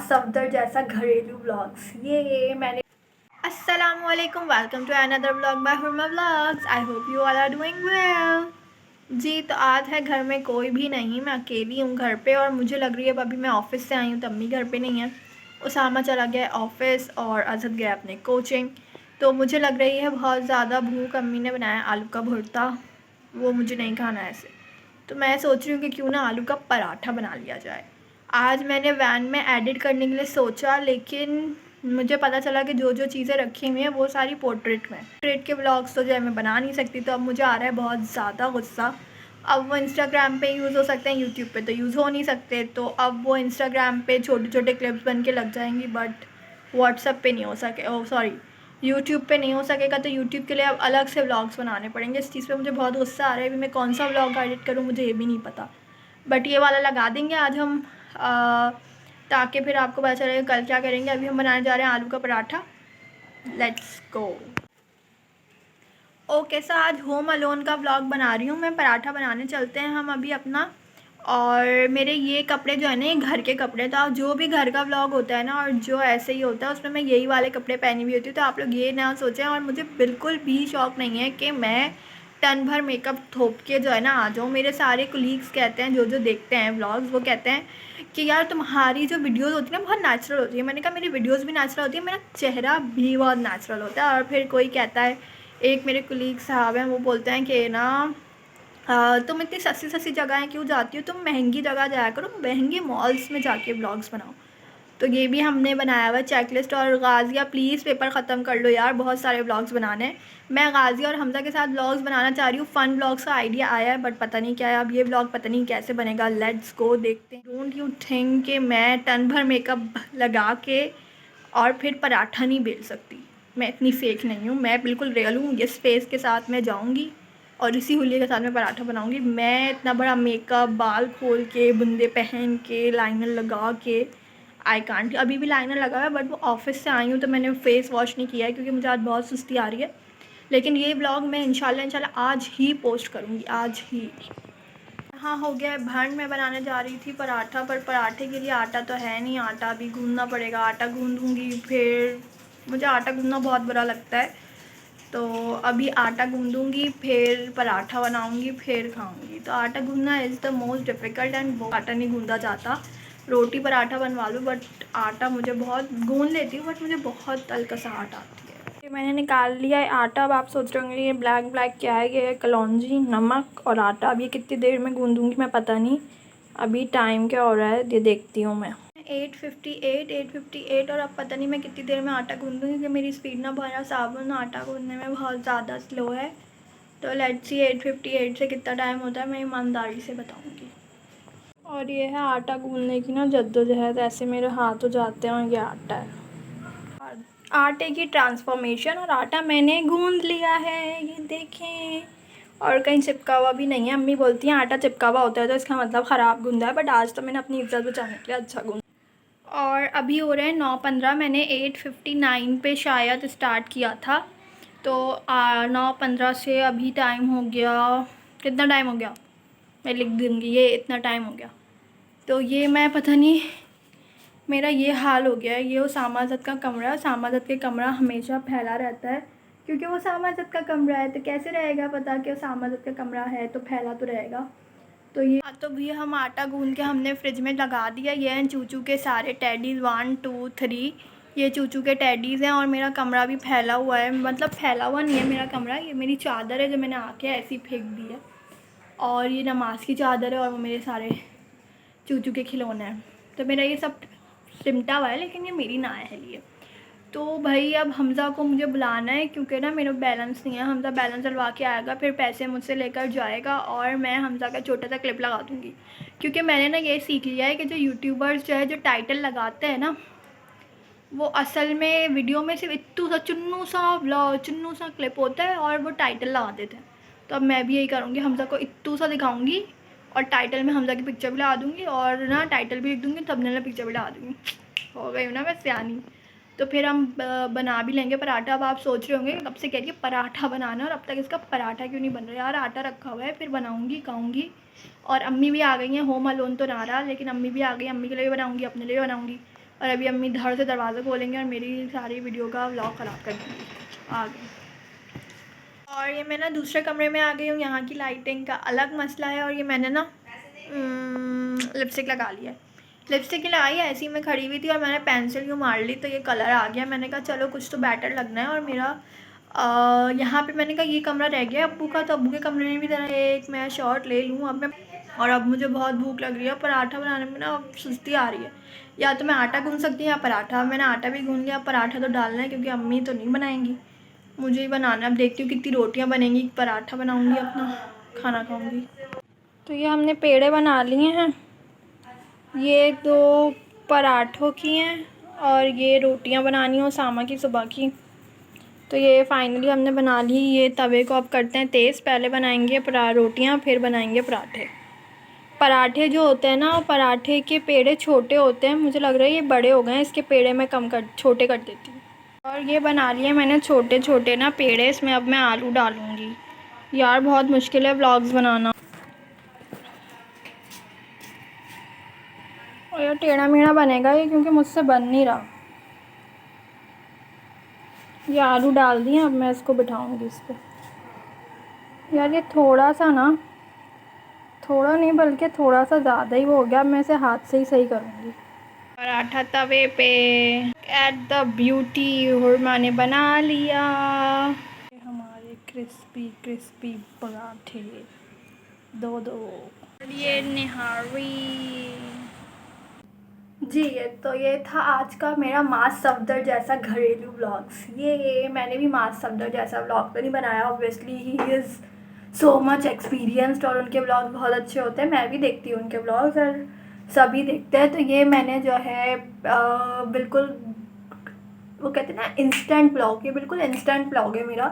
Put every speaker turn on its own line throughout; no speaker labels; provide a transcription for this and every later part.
सफदर जैसा घरेलू व्लॉग्स। ये मैंने अस्सलामुअलैकुम, welcome to another vlog by Hurma vlogs. I hope you all are doing well. जी तो आज है घर में कोई भी नहीं, मैं अकेली हूँ घर पे और मुझे लग रही है अभी मैं ऑफ़िस से आई हूँ तो अम्मी घर पे नहीं है। उसामा चला गया ऑफ़िस और अजहद गया अपने कोचिंग। तो मुझे लग रही है बहुत ज़्यादा भूख। अम्मी ने बनाया आलू का भुर्ता, वो मुझे नहीं खाना है ऐसे, तो मैं सोच रही हूँ कि क्यों ना आलू का पराठा बना लिया जाए। आज मैंने वैन में एडिट करने के लिए सोचा, लेकिन मुझे पता चला कि जो जो चीज़ें रखी हुई हैं वो सारी पोर्ट्रेट के व्लॉग्स तो जो है मैं बना नहीं सकती। तो अब मुझे आ रहा है बहुत ज़्यादा गुस्सा। अब वो इंस्टाग्राम पे यूज़ हो सकते हैं, यूट्यूब पे तो यूज़ हो नहीं सकते। तो अब वो इंस्टाग्राम पे छोटे छोटे क्लिप्स बन के लग जाएंगी, बट व्हाट्सएप पे नहीं हो सके, ओह सॉरी, यूट्यूब पे नहीं हो सकेगा। तो यूट्यूब के लिए अब अलग से व्लॉग्स बनाने पड़ेंगे। इस चीज़ पे मुझे बहुत गुस्सा आ रहा है। अभी मैं कौन सा व्लॉग एडिट करूँ मुझे ये भी नहीं पता, बट ये वाला लगा देंगे आज हम, ताकि फिर आपको पता चलेगा कल क्या करेंगे। अभी हम बनाने जा रहे हैं आलू का paratha. Let's go. Okay so आज होम अलोन का व्लॉग बना रही हूँ मैं। पराठा बनाने चलते हैं हम अभी अपना। और मेरे ये कपड़े जो है ना, ये घर के कपड़े, तो जो भी घर का व्लॉग होता है ना और जो ऐसे ही होता है उसमें मैं यही वाले कपड़े पहनी हुई होती हूँ। तो आप लोग ये ना सोचें। और मुझे बिल्कुल भी शौक़ नहीं है कि मैं टन भर मेकअप थोप के जो है ना आ जाऊँ। मेरे सारे कोलीग्स कहते हैं, जो जो देखते हैं व्लॉग्स, वो कहते हैं कि यार तुम्हारी जो वीडियोस होती है ना बहुत नेचुरल होती है। मैंने कहा मेरी वीडियोस भी नेचुरल होती है, मेरा चेहरा भी बहुत नेचुरल होता है। और फिर कोई कहता है, एक मेरे कोलीग साहब हैं, वो बोलते हैं कि ना तुम इतनी सस्ती सस्ती जगहें क्यों जाती हो, तुम महंगी जगह जाया करो, महंगे मॉल्स में जाके ब्लॉग्स बनाओ। तो ये भी हमने बनाया हुआ चेकलिस्ट। और गाज़िया प्लीज़ पेपर ख़त्म कर लो यार, बहुत सारे व्लॉग्स बनाने हैं। मैं गाज़िया और हमज़ा के साथ व्लॉग्स बनाना चाह रही हूँ। फ़न व्लॉग्स का आइडिया आया है, बट पता नहीं क्या है। अब ये व्लॉग पता नहीं कैसे बनेगा। लेट्स गो, देखते हैं। डोंट यू थिंक कि मैं टन भर मेकअप लगा के और फिर पराठा नहीं बेल सकती। मैं इतनी फेक नहीं हूँ, मैं बिल्कुल रियल हूँ। इस फेस के साथ मैं जाऊँगी और इसी हुलिये के साथ मैं पराठा बनाऊँगी। मैं इतना बड़ा मेकअप, बाल खोल के, बुंदे पहन के, लाइनर लगा के, आई कांट। अभी भी लाइनर लगा है, बट वो ऑफिस से आई हूँ तो मैंने फेस वॉश नहीं किया है क्योंकि मुझे आज बहुत सुस्ती आ रही है। लेकिन ये ब्लॉग मैं इंशाल्लाह आज ही पोस्ट करूँगी, आज ही। हाँ हो गया है भंड। मैं बनाने जा रही थी पराठा, पर पराठे के लिए आटा तो है नहीं, आटा अभी गूंदना पड़ेगा। आटा गूंदूँगी, फिर मुझे आटा गूंदना बहुत बुरा लगता है, तो अभी आटा गूंदूँगी, फिर पराठा बनाऊँगी, फिर खाऊँगी। तो आटा गूंदना is the most difficult and वो आटा नहीं गूंदा जाता। रोटी पराठा बनवा लूँ, बट आटा मुझे बहुत गूंद लेती हूँ, बट मुझे बहुत तलकसाहट आती है। ये मैंने निकाल लिया है आटा। अब आप सोच रहे होंगे ये ब्लैक ब्लैक क्या है, ये कलौंजी, नमक और आटा। अब ये कितनी देर में गूंदूँगी मैं पता नहीं। अभी टाइम क्या हो रहा है ये देखती हूँ मैं। 8:58 और अब पता नहीं मैं कितनी देर में आटा गूंदूँगी, क्योंकि मेरी स्पीड ना भरा साबुन आटा गूंदने में बहुत ज़्यादा स्लो है। तो लेट्स सी 8:58 से कितना टाइम होता है, मैं ईमानदारी से बताऊँगी। और ये है आटा गूंदने की ना जद्दोजहद। ऐसे मेरे हाथ हो जाते हैं और ये आटा है, आटे की ट्रांसफॉर्मेशन। और आटा मैंने गूंद लिया है, ये देखें। और कहीं चिपका हुआ भी नहीं है। अम्मी बोलती हैं आटा चिपका हुआ होता है तो इसका मतलब ख़राब गूंदा है, बट आज तो मैंने अपनी इज्जत बचाने के लिए अच्छा गूंदा। और अभी हो रहे हैं 9:15। मैंने 8:59 पे शायद स्टार्ट किया था, तो 9:15 से अभी टाइम हो गया, कितना टाइम हो गया मैं लिख दूँगी, ये इतना टाइम हो गया। तो ये मैं पता नहीं, मेरा ये हाल हो गया है। ये उसामा अज़द का कमरा है। उसामा अज़द के कमरा हमेशा फैला रहता है, क्योंकि वो उसामा अज़द का कमरा है, तो कैसे रहेगा पता कि उसामा अज़द का कमरा है तो फैला तो रहेगा। तो ये तो भी हम आटा गूंद के हमने फ्रिज में लगा दिया। ये हैं चूचू के सारे टेडीज़, 1 2 3, ये चूचू के टेडीज़ हैं। और मेरा कमरा भी फैला हुआ है, मतलब फैला हुआ नहीं है मेरा कमरा, ये मेरी चादर है जो मैंने आके ऐसे ही फेंक दी है। और ये नमाज की चादर है और वो मेरे सारे चूचू के खिलौने हैं। तो मेरा ये सब सिमटा हुआ है, लेकिन ये मेरी ना है लिए। तो भाई अब हमज़ा को मुझे बुलाना है, क्योंकि ना मेरा बैलेंस नहीं है। हमज़ा बैलेंस डलवा के आएगा, फिर पैसे मुझसे लेकर जाएगा और मैं हमज़ा का छोटा सा क्लिप लगा दूँगी। क्योंकि मैंने ना ये सीख लिया है कि जो यूट्यूबर्स जो है जो टाइटल लगाते हैं ना, वो असल में वीडियो में सिर्फ इत्तू सा चुन्नू सा क्लिप होता है और वो टाइटल लगा देते हैं। तो अब मैं भी यही करूँगी, हमज़ा को इत्तू सा दिखाऊँगी और टाइटल में हमज़ा की पिक्चर भी लगा दूँगी और ना टाइटल भी लिख दूँगी, थंबनेल में पिक्चर भी लगा दूँगी। हो गई हूँ ना मैं सियानी। तो फिर हम बना भी लेंगे पराठा। अब आप सोच रहे होंगे कब से कह रही है पराठा बनाना, और अब तक इसका पराठा क्यों नहीं बन रहा। यार आटा रखा हुआ है, फिर बनाऊँगी, खाऊँगी। और अम्मी भी आ गई हैं। होम अलोन तो ना रहा, लेकिन अम्मी भी आ गई। अम्मी के लिए भी बनाऊँगी, अपने लिए भी बनाऊँगी। और अभी अम्मी धड़ से दरवाज़ा खोलेंगे और मेरी सारी वीडियो का व्लॉग ख़राब कर देंगी। आ गई। और ये मैं ना दूसरे कमरे में आ गई हूँ। यहाँ की लाइटिंग का अलग मसला है। और ये मैंने ना लिपस्टिक लगा लिया है। लिपस्टिक लगाई ऐसे ही मैं खड़ी हुई थी और मैंने पेंसिल यूँ मार ली तो ये कलर आ गया। मैंने कहा चलो कुछ तो बेटर लगना है। और मेरा यहाँ पे मैंने कहा ये कमरा रह गया अब्बू का, तो अब्बू के कमरे में भी ज़रा एक मैं शॉट ले लूँ अब मैं। और अब मुझे बहुत भूख लग रही है। पराठा बनाने में ना अब सुस्ती आ रही है। या तो मैं आटा गूँध सकती हूँ या पराठा। मैंने आटा भी गूँध लिया, पराठा तो डालना है क्योंकि अम्मी तो नहीं बनाएंगी, मुझे ही बनाना है। अब देखती हूँ कितनी रोटियाँ बनेंगी, पराठा बनाऊँगी, अपना खाना खाऊँगी। तो ये हमने पेड़े बना लिए हैं। ये 2 पराठों की हैं और ये रोटियां बनानी हो सामा की सुबह की। तो ये फाइनली हमने बना ली। ये तवे को अब करते हैं तेज़। पहले बनाएंगे रोटियां, फिर बनाएंगे पराठे। पराठे जो होते हैं ना, पराठे के पेड़े छोटे होते हैं। मुझे लग रहा है ये बड़े हो गए हैं, इसके पेड़े मैं छोटे कर देती हूँ। और ये बना लिए मैंने छोटे छोटे ना पेड़े। इसमें अब मैं आलू डालूँगी। यार बहुत मुश्किल है व्लॉग्स बनाना। और यार टेढ़ा मेढ़ा बनेगा ये क्योंकि मुझसे बन नहीं रहा। ये आलू डाल दिए, अब मैं इसको बिठाऊंगी इस पर। यार ये थोड़ा सा ना, थोड़ा नहीं बल्कि थोड़ा सा ज़्यादा ही वो हो गया। अब मैं इसे हाथ से ही सही करूँगी। पराठा तवे पे एट द ब्यूटी हुरमा ने बना लिया। हमारे क्रिस्पी क्रिस्पी पराठे दो ये निहारी जी। तो ये था आज का मेरा मास सफदर जैसा घरेलू व्लॉग्स। ये मैंने भी मास सफदर जैसा व्लॉग तो नहीं बनाया। Obviously he is so much experienced और उनके व्लॉग बहुत अच्छे होते हैं। मैं भी देखती हूँ उनके व्लॉग्स और सभी देखते हैं। तो ये मैंने जो है बिल्कुल वो कहते हैं ना इंस्टेंट व्लॉग, ये बिल्कुल इंस्टेंट व्लॉग है मेरा।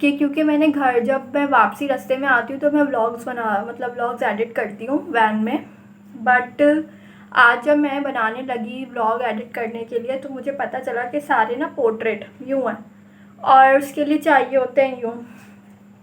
कि क्योंकि मैंने घर जब मैं वापसी रास्ते में आती हूँ तो मैं व्लॉग्स व्लॉग्स एडिट करती हूँ वैन में। बट आज जब मैं बनाने लगी व्लॉग एडिट करने के लिए तो मुझे पता चला कि सारे ना पोर्ट्रेट यूँ हैं और उसके लिए चाहिए होते हैं यूँ,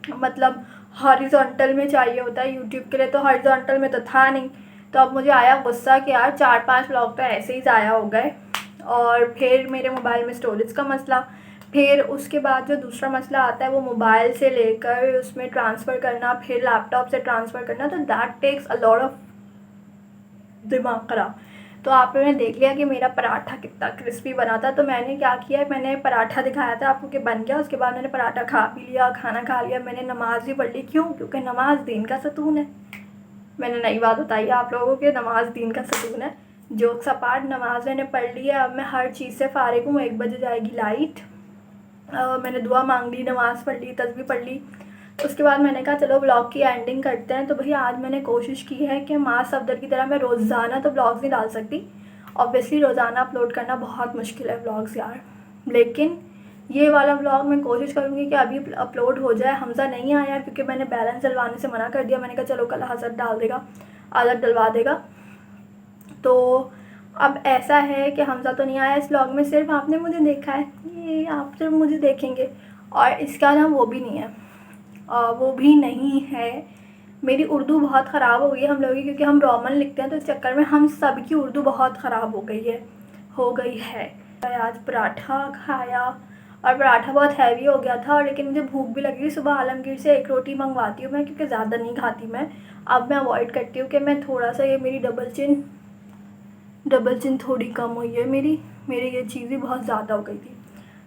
मतलब हॉरिजॉन्टल में चाहिए होता है यूट्यूब के लिए। तो हॉरिजॉन्टल में तो था नहीं। तो अब मुझे आया गुस्सा कि यार 4-5 व्लॉग तो ऐसे ही ज़ाया हो गए। और फिर मेरे मोबाइल में स्टोरेज का मसला, फिर उसके बाद जो दूसरा मसला आता है वो मोबाइल से लेकर उसमें ट्रांसफ़र करना, फिर लैपटॉप से ट्रांसफ़र करना। तो that takes a lot of दिमाग ख़राब। तो आप लोगों ने देख लिया कि मेरा पराठा कितना क्रिस्पी बना था। तो मैंने क्या किया, मैंने पराठा दिखाया था आपको कि बन गया। उसके बाद मैंने पराठा खा भी लिया, खाना खा लिया, मैंने नमाज़ भी पढ़ ली। क्यों? क्योंकि नमाज दीन का सतून है। मैंने नई बात बताई आप लोगों को, नमाज दीन का सतून है। जोक्स अपार्ट, नमाज मैंने पढ़ ली है। अब मैं हर चीज़ से फ़ारिग हूँ। 1 बजे जाएगी लाइट। मैंने दुआ मांग ली, नमाज़ पढ़ ली, तस्बीह पढ़ ली। उसके बाद मैंने कहा चलो ब्लॉग की एंडिंग करते हैं। तो भैया आज मैंने कोशिश की है कि माँ सफदर की तरह मैं रोज़ाना तो ब्लॉग्स नहीं डाल सकती। ऑब्वियसली रोज़ाना अपलोड करना बहुत मुश्किल है ब्लॉग्स यार। लेकिन ये वाला ब्लॉग मैं कोशिश करूँगी कि अभी अपलोड हो जाए। हमज़ा नहीं आया क्योंकि मैंने बैलेंस डलवाने से मना कर दिया। मैंने कहा चलो कल हज़रत डाल देगा, आदत डलवा देगा। तो अब ऐसा है कि हमज़ा तो नहीं आया इस व्लॉग में, सिर्फ आपने मुझे देखा है, ये आप सिर्फ मुझे देखेंगे। और इसका नाम वो भी नहीं है, वो भी नहीं है। मेरी उर्दू बहुत ख़राब हो गई है हम लोगों की, क्योंकि हम रोमन लिखते हैं तो इस चक्कर में हम सब की उर्दू बहुत ख़राब हो गई है। आज पराठा खाया और पराठा बहुत हैवी हो गया था। और लेकिन मुझे भूख भी लगी। सुबह आलमगीर से 1 रोटी मंगवाती हूँ मैं, क्योंकि ज़्यादा नहीं खाती मैं। अब मैं अवॉइड करती हूँ कि मैं थोड़ा सा, ये मेरी डबल चिन थोड़ी कम हुई है मेरी ये चीज़ भी बहुत ज़्यादा हो गई थी।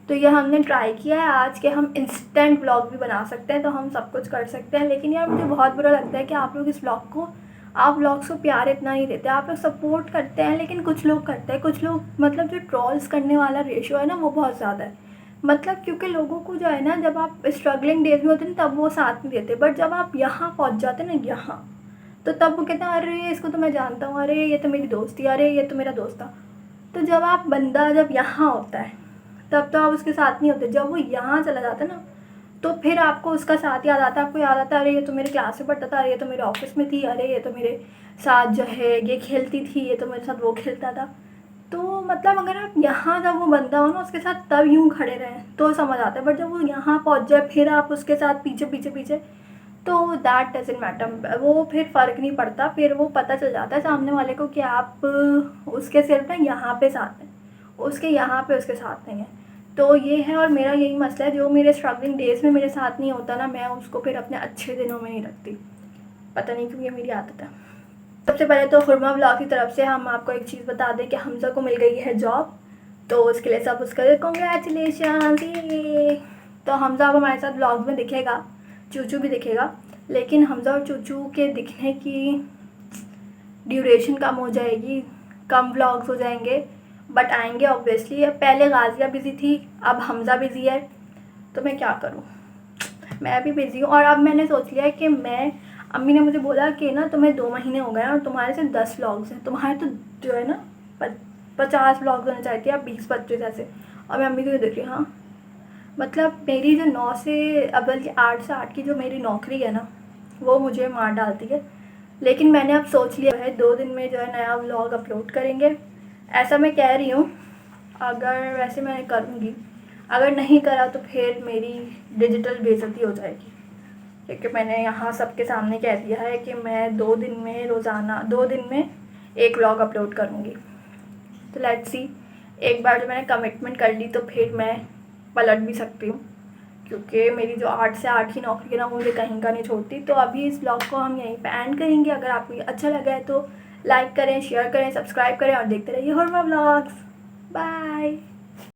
तो ये हमने ट्राई किया है आज के हम इंस्टेंट व्लॉग भी बना सकते हैं। तो हम सब कुछ कर सकते हैं। लेकिन यार मुझे बहुत बुरा लगता है कि आप लोग इस व्लॉग को, आप व्लॉग्स को प्यार इतना नहीं देते। आप लोग सपोर्ट करते हैं लेकिन कुछ लोग करते हैं, कुछ लोग मतलब जो ट्रॉल्स करने वाला रेशो है ना वो बहुत ज़्यादा है। मतलब क्योंकि लोगों को जो है ना, जब आप स्ट्रगलिंग डेज में होते हैं तब वो साथ नहीं देते, बट जब आप यहाँ पहुँच जाते हैं ना यहाँ, तो तब वो कहते हैं अरे इसको तो मैं जानता हूँ, अरे ये तो मेरी दोस्त थी, अरे ये तो मेरा दोस्त था। तो जब आप बंदा जब यहाँ होता है तब तो आप उसके साथ नहीं होते। जब वो यहाँ चला जाता है ना तो फिर आपको उसका साथ याद आता है। आपको याद आता है अरे ये तो मेरे क्लास में पढ़ता था, अरे ये तो मेरे ऑफिस में थी, अरे ये तो मेरे साथ जो है ये खेलती थी, ये तो मेरे साथ वो खेलता था। तो मतलब अगर आप यहाँ जब वो बंदा हो ना उसके साथ तब यूँ खड़े रहें तो समझ आता है। बट जब वो यहाँ पहुँच जाए फिर आप उसके साथ पीछे पीछे पीछे, तो दैट डजंट मैटर। वो फिर फ़र्क नहीं पड़ता। फिर वो पता चल जाता है सामने वाले को कि आप उसके सिर्फ ना यहाँ पे साथ हैं। उसके यहाँ पे उसके साथ नहीं है। तो ये है, और मेरा यही मसला है, जो मेरे स्ट्रगलिंग डेज़ में मेरे साथ नहीं होता ना, मैं उसको फिर अपने अच्छे दिनों में नहीं रखती। पता नहीं क्यों, ये मेरी आदत है। सबसे पहले तो हुरमा ब्लॉग की तरफ से हम आपको एक चीज़ बता दें कि हमज़ा को मिल गई है जॉब, तो उसके लिए सब उसका कॉन्ग्रेचुलेशन। तो हमज़ा अब हमारे साथ ब्लॉग में दिखेगा, चूचू भी दिखेगा, लेकिन हमज़ा और चूचू के दिखने की ड्यूरेशन कम हो जाएगी, कम व्लॉग्स हो जाएंगे, बट आएंगे ऑब्वियसली। पहले गाजिया बिज़ी थी, अब हमज़ा बिज़ी है, तो मैं क्या करूँ, मैं भी बिज़ी हूँ। और अब मैंने सोच लिया है कि अम्मी ने मुझे बोला कि ना तुम्हें 2 महीने हो गए हैं और तुम्हारे से 10 व्लॉग्स हैं, तुम्हारे तो जो है ना 50 व्लॉग्स होने चाहिए थे, अब 20-25 ऐसे। और मैं अम्मी को देख रही, हाँ मतलब मेरी जो 9 से अब बल्कि 8 से 8 की जो मेरी नौकरी है ना, वो मुझे मार डालती है। लेकिन मैंने अब सोच लिया है 2 दिन में जो है नया व्लॉग अपलोड करेंगे, ऐसा मैं कह रही हूँ। अगर वैसे मैं करूँगी, अगर नहीं करा तो फिर मेरी डिजिटल बेइज्जती हो जाएगी, क्योंकि मैंने यहाँ सबके सामने कह दिया है कि मैं 2 दिन में रोज़ाना 2 दिन में एक व्लॉग अपलोड करूँगी। तो लेट्स सी, एक बार जो मैंने कमिटमेंट कर ली तो फिर मैं पलट भी सकती हूँ, क्योंकि मेरी जो 8 से 8 की नौकरी है ना, वो मुझे कहीं का नहीं छोड़ती। तो अभी इस ब्लॉग को हम यहीं पे एंड करेंगे। अगर आपको ये अच्छा लगा है तो लाइक करें, शेयर करें, सब्सक्राइब करें और देखते रहिए हुरमा व्लॉग्स। बाय।